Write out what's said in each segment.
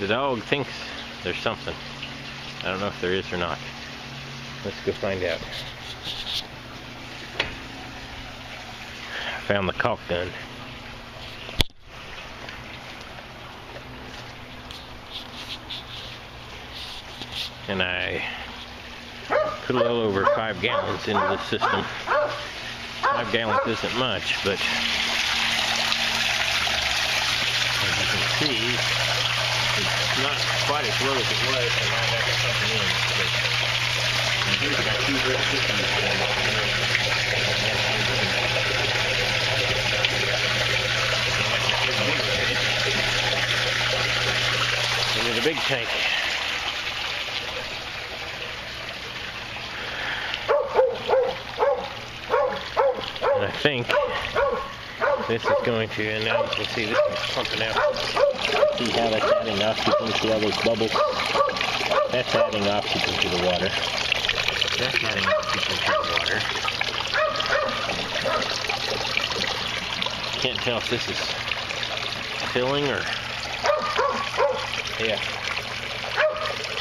The dog thinks there's something. I don't know if there is or not. Let's go find out. I found the caulk gun. And I put a little over 5 gallons into this system. 5 gallons isn't much, but as you can see, it's not quite as low as it was, and now I got something in. And here's my 2 drip systems. Into the big tank. And I think this is going to, and now you can see this one's pumping out. See how that's adding oxygen to all those bubbles? That's adding oxygen to the water. That's adding oxygen to the water. Can't tell if this is filling or... Yeah.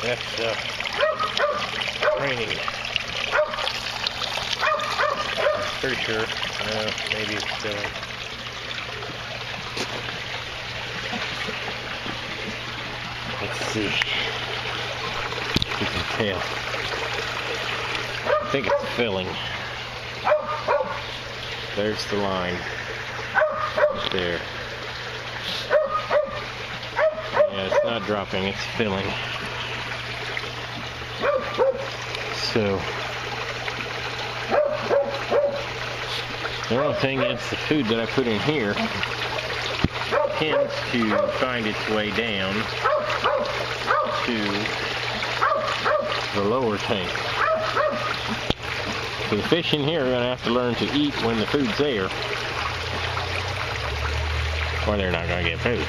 That's raining. I'm pretty sure. Maybe it's filling. Let's see. You can tell. I think it's filling. There's the line. Right there. Yeah, it's not dropping, it's filling. So, the only thing is the food that I put in here tends to find its way down to the lower tank. So the fish in here are going to have to learn to eat when the food's there, or they're not going to get food.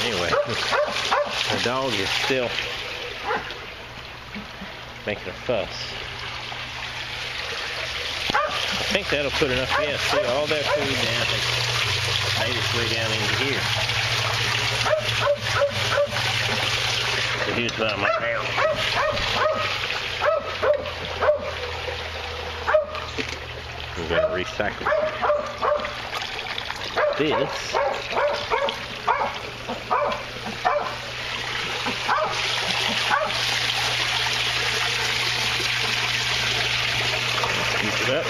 Anyway, the dog is still making a fuss. I think that'll put enough, yeah, see all that food down, it's made its way down into here. So here's what I'm at now. I'm going to recycle this. Scoop it up.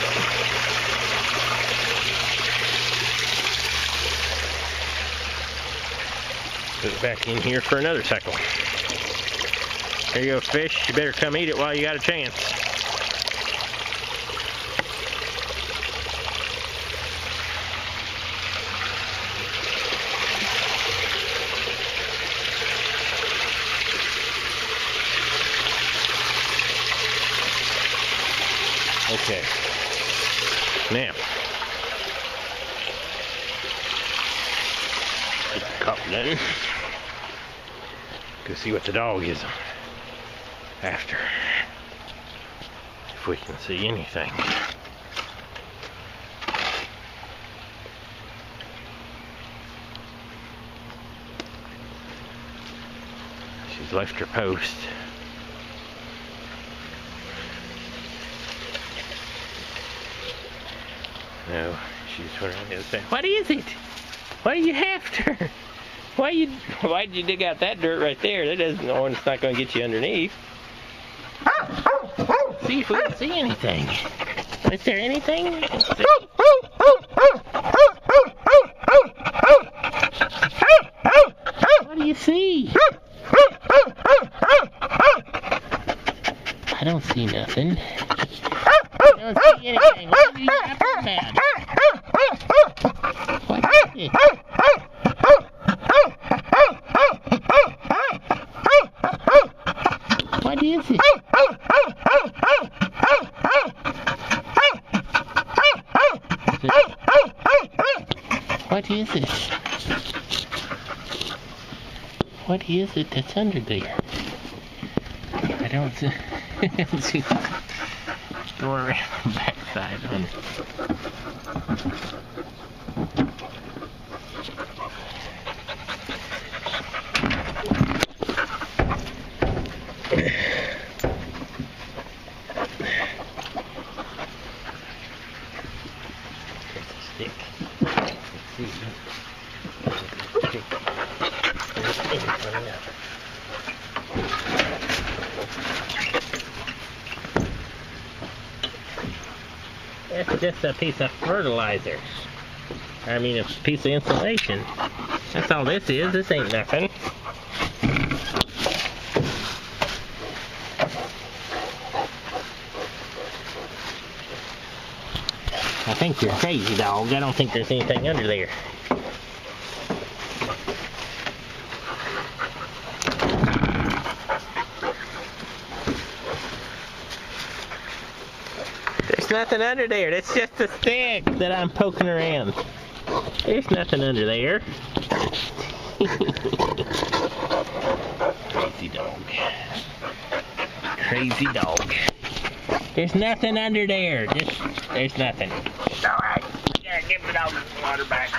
Put it back in here for another cycle. There you go, fish. You better come eat it while you got a chance. Okay. Now, put the cup in. Go see what the dog is after. If we can see anything. She's left her post. No, she's turned around the other side. What is it? What are you after? Why did you dig out that dirt right there? That doesn't know it's not going to get you underneath. See if we can see anything. Is there anything? What do you see? I don't see nothing. I don't see anything. What are you talking about? What is it? What is it? What is it? What is it that's under there? I don't see. Going around back. side on. That's just a piece of fertilizer. I mean, a piece of insulation. That's all this is. This ain't nothing. I think you're crazy, dog. I don't think there's anything under there. There's nothing under there. That's just a stick that I'm poking around. There's nothing under there. Crazy dog. Crazy dog. There's nothing under there. There's nothing. Alright, we gotta give the dog his water back.